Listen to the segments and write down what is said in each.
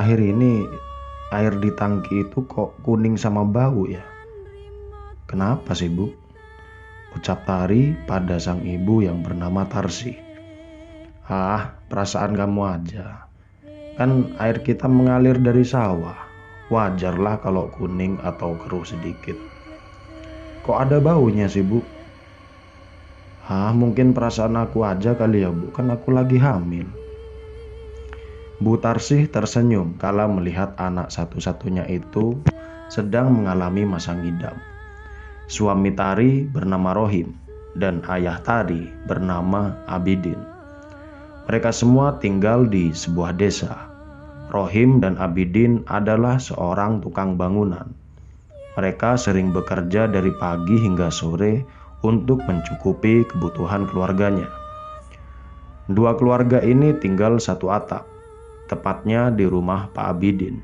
akhir-akhir ini air di tangki itu kok kuning sama bau ya? Kenapa sih, Bu? Ucap Tari pada sang ibu yang bernama Tarsi. Ah, perasaan kamu aja. Kan air kita mengalir dari sawah. Wajarlah kalau kuning atau keruh sedikit. Kok ada baunya sih, Bu? Ah, mungkin perasaan aku aja kali ya, Bu. Kan aku lagi hamil. Bu Tarsih tersenyum kala melihat anak satu-satunya itu sedang mengalami masa ngidam. Suami Tari bernama Rohim dan ayah Tari bernama Abidin. Mereka semua tinggal di sebuah desa. Rohim dan Abidin adalah seorang tukang bangunan. Mereka sering bekerja dari pagi hingga sore untuk mencukupi kebutuhan keluarganya. Dua keluarga ini tinggal satu atap, tepatnya di rumah Pak Abidin.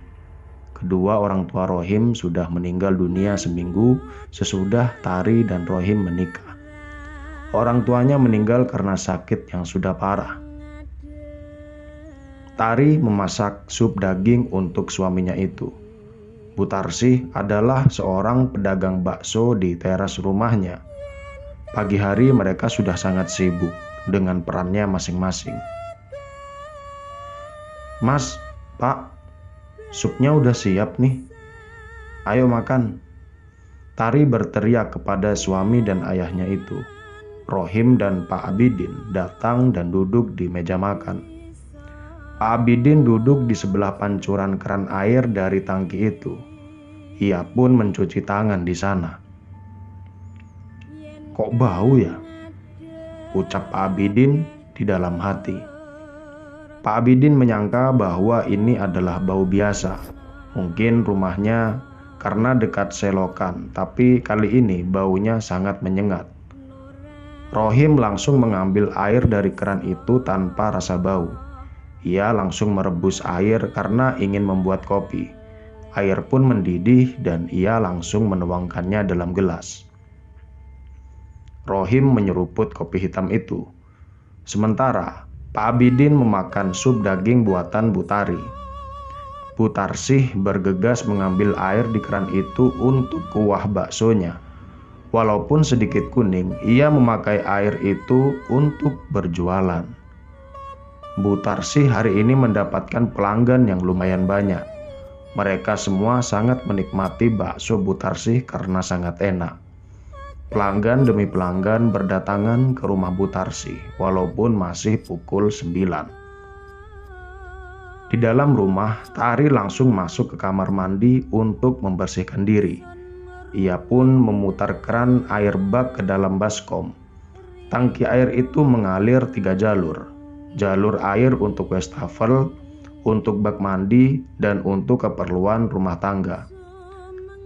Kedua orang tua Rohim sudah meninggal dunia seminggu sesudah Tari dan Rohim menikah. Orang tuanya meninggal karena sakit yang sudah parah. Tari memasak sup daging untuk suaminya itu. Bu Tarsih adalah seorang pedagang bakso di teras rumahnya. Pagi hari mereka sudah sangat sibuk dengan perannya masing-masing. Mas, Pak, supnya udah siap nih. Ayo makan. Tari berteriak kepada suami dan ayahnya itu. Rohim dan Pak Abidin datang dan duduk di meja makan. Pak Abidin duduk di sebelah pancuran keran air dari tangki itu. Ia pun mencuci tangan di sana. Kok bau ya? Ucap Pak Abidin di dalam hati. Pak Abidin menyangka bahwa ini adalah bau biasa. Mungkin rumahnya karena dekat selokan, tapi kali ini baunya sangat menyengat. Rohim langsung mengambil air dari keran itu tanpa rasa bau. Ia langsung merebus air karena ingin membuat kopi. Air pun mendidih dan ia langsung menuangkannya dalam gelas. Rohim menyeruput kopi hitam itu. Sementara Pak Abidin memakan sup daging buatan Bu Tari. Bu Tarsih bergegas mengambil air di keran itu untuk kuah baksonya. Walaupun sedikit kuning, ia memakai air itu untuk berjualan. Bu Tarsih hari ini mendapatkan pelanggan yang lumayan banyak. Mereka semua sangat menikmati bakso Bu Tarsih karena sangat enak. Pelanggan demi pelanggan berdatangan ke rumah Bu Tarsih walaupun masih pukul 9. Di dalam rumah, Tari langsung masuk ke kamar mandi untuk membersihkan diri. Ia pun memutar keran air bak ke dalam baskom. Tangki air itu mengalir 3 jalur. Jalur air untuk wastafel, untuk bak mandi, dan untuk keperluan rumah tangga.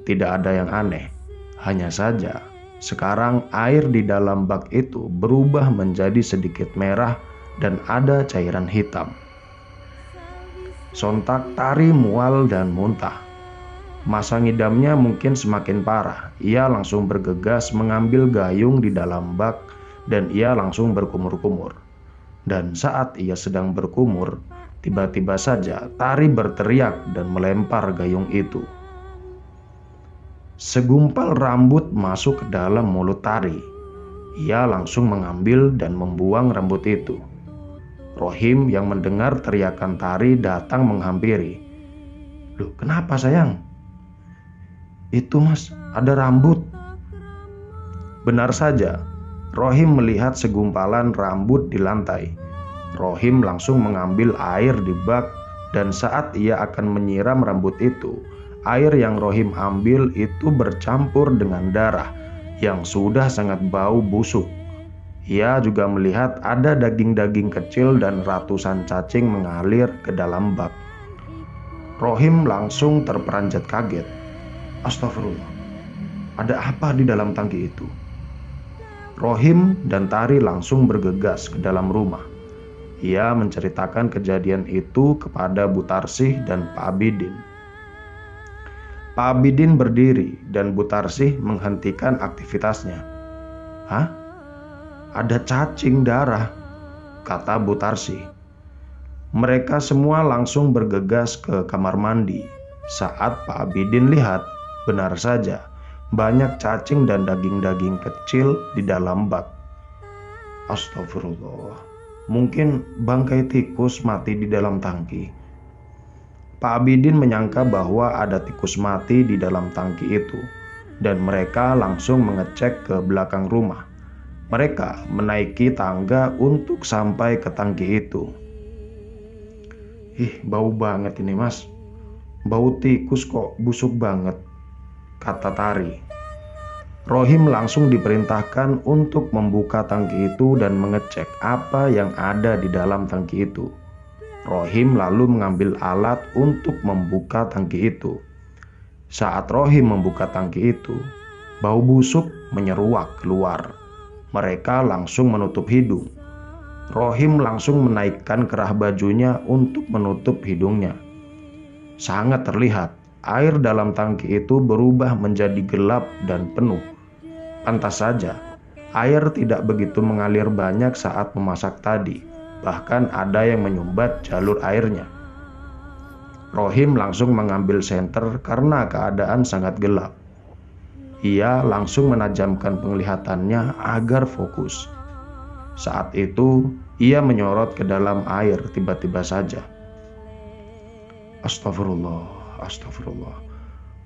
Tidak ada yang aneh, hanya saja sekarang air di dalam bak itu berubah menjadi sedikit merah dan ada cairan hitam. Sontak Tari mual dan muntah. Masa ngidamnya mungkin semakin parah. Ia langsung bergegas mengambil gayung di dalam bak dan ia langsung berkumur-kumur. Dan saat ia sedang berkumur, tiba-tiba saja Tari berteriak dan melempar gayung itu. Segumpal rambut masuk ke dalam mulut Tari. Ia langsung mengambil dan membuang rambut itu. Rohim yang mendengar teriakan Tari datang menghampiri. Loh, kenapa sayang? Itu mas, ada rambut. Benar saja, Rohim melihat segumpalan rambut di lantai. Rohim langsung mengambil air di bak dan saat ia akan menyiram rambut itu, air yang Rohim ambil itu bercampur dengan darah yang sudah sangat bau busuk. Ia juga melihat ada daging-daging kecil dan ratusan cacing mengalir ke dalam bak. Rohim langsung terperanjat kaget. Astagfirullah, ada apa di dalam tangki itu? Rohim dan Tari langsung bergegas ke dalam rumah. Ia menceritakan kejadian itu kepada Bu Tarsih dan Pak Abidin. Pak Abidin berdiri dan Bu Tarsih menghentikan aktivitasnya. Hah? Ada cacing darah, kata Bu Tarsih. Mereka semua langsung bergegas ke kamar mandi. Saat Pak Abidin lihat, benar saja, banyak cacing dan daging-daging kecil di dalam bak. Astagfirullah, mungkin bangkai tikus mati di dalam tangki. Pak Abidin menyangka bahwa ada tikus mati di dalam tangki itu, dan mereka langsung mengecek ke belakang rumah. Mereka menaiki tangga untuk sampai ke tangki itu. Ih, bau banget ini mas. Bau tikus kok busuk banget, kata Tari. Rohim langsung diperintahkan untuk membuka tangki itu dan mengecek apa yang ada di dalam tangki itu. Rohim lalu mengambil alat untuk membuka tangki itu. Saat Rohim membuka tangki itu, bau busuk menyeruak keluar. Mereka langsung menutup hidung. Rohim langsung menaikkan kerah bajunya untuk menutup hidungnya. Sangat terlihat, air dalam tangki itu berubah menjadi gelap dan penuh. Pantas saja, air tidak begitu mengalir banyak saat memasak tadi. Bahkan ada yang menyumbat jalur airnya. Rohim langsung mengambil senter karena keadaan sangat gelap. Ia langsung menajamkan penglihatannya agar fokus. Saat itu, ia menyorot ke dalam air tiba-tiba saja. Astagfirullah, astagfirullah.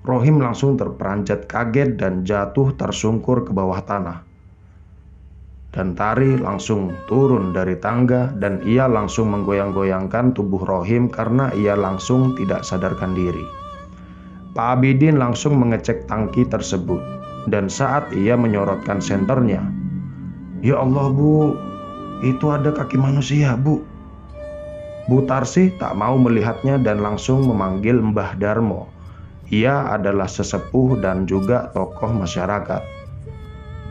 Rohim langsung terperanjat kaget dan jatuh tersungkur ke bawah tanah. Dan Tari langsung turun dari tangga dan ia langsung menggoyang-goyangkan tubuh Rohim karena ia langsung tidak sadarkan diri. Pak Abidin langsung mengecek tangki tersebut dan saat ia menyorotkan senternya, "Ya Allah Bu, itu ada kaki manusia Bu." Bu Tarsih tak mau melihatnya dan langsung memanggil Mbah Darmo. Ia adalah sesepuh dan juga tokoh masyarakat.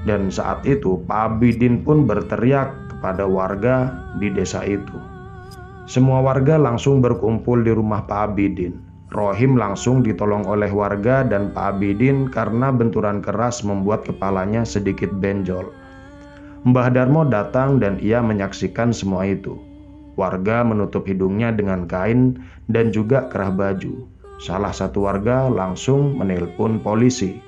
Dan saat itu Pak Abidin pun berteriak kepada warga di desa itu. Semua warga langsung berkumpul di rumah Pak Abidin. Rohim langsung ditolong oleh warga dan Pak Abidin karena benturan keras membuat kepalanya sedikit benjol. Mbah Darmo datang dan ia menyaksikan semua itu. Warga menutup hidungnya dengan kain dan juga kerah baju. Salah satu warga langsung menelpon polisi.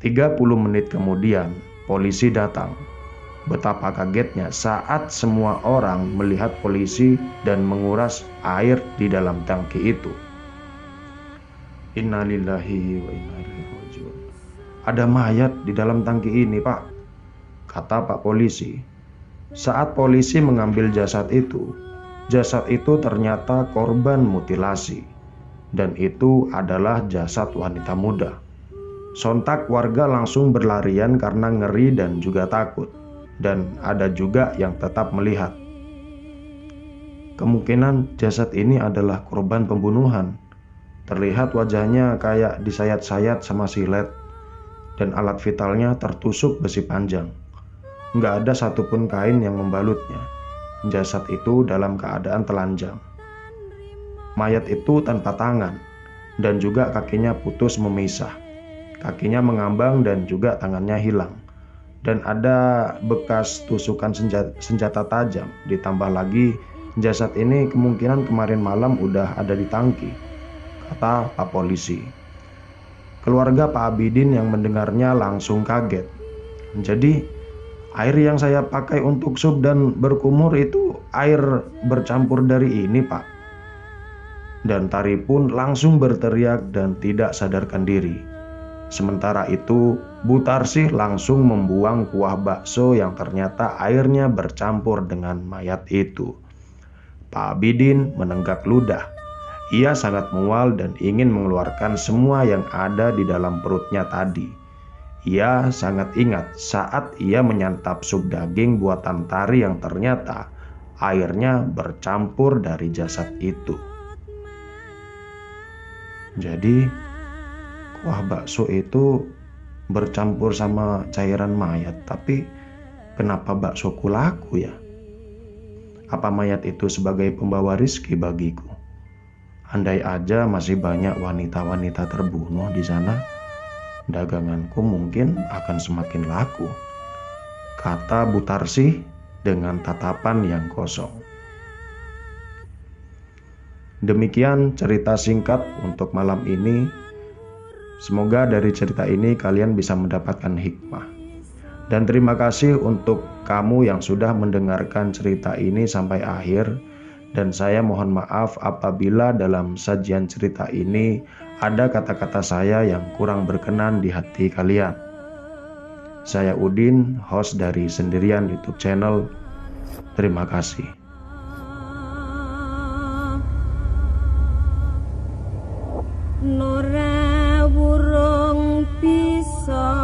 30 menit kemudian, polisi datang. Betapa kagetnya saat semua orang melihat polisi dan menguras air di dalam tangki itu. Innalillahi wa inna ilaihi raji'un. Ada mayat di dalam tangki ini, Pak, kata Pak polisi. Saat polisi mengambil jasad itu ternyata korban mutilasi. Dan itu adalah jasad wanita muda. Sontak warga langsung berlarian karena ngeri dan juga takut. Dan ada juga yang tetap melihat. Kemungkinan jasad ini adalah korban pembunuhan. Terlihat wajahnya kayak disayat-sayat sama silet. Dan alat vitalnya tertusuk besi panjang. Nggak ada satupun kain yang membalutnya. Jasad itu dalam keadaan telanjang. Mayat itu tanpa tangan. Dan juga kakinya putus memisah. Kakinya mengambang dan juga tangannya hilang. Dan ada bekas tusukan senjata tajam. Ditambah lagi jasad ini kemungkinan kemarin malam udah ada di tangki, kata Pak polisi. Keluarga Pak Abidin yang mendengarnya langsung kaget. Jadi air yang saya pakai untuk sup dan berkumur itu air bercampur dari ini, Pak. Dan Tari pun langsung berteriak dan tidak sadarkan diri. Sementara itu, Bu Tarsih langsung membuang kuah bakso yang ternyata airnya bercampur dengan mayat itu. Pak Abidin menenggak ludah. Ia sangat mual dan ingin mengeluarkan semua yang ada di dalam perutnya tadi. Ia sangat ingat saat ia menyantap sup daging buatan Tari yang ternyata airnya bercampur dari jasad itu. Jadi kuah bakso itu bercampur sama cairan mayat, tapi kenapa baksoku laku ya? Apa mayat itu sebagai pembawa rizki bagiku? Andai aja masih banyak wanita-wanita terbunuh di sana, daganganku mungkin akan semakin laku, kata Bu Tarsih dengan tatapan yang kosong. Demikian cerita singkat untuk malam ini. Semoga dari cerita ini kalian bisa mendapatkan hikmah. Dan terima kasih untuk kamu yang sudah mendengarkan cerita ini sampai akhir. Dan saya mohon maaf apabila dalam sajian cerita ini ada kata-kata saya yang kurang berkenan di hati kalian. Saya Udin, host dari Sendirian YouTube channel. Terima kasih. Nora burung bisa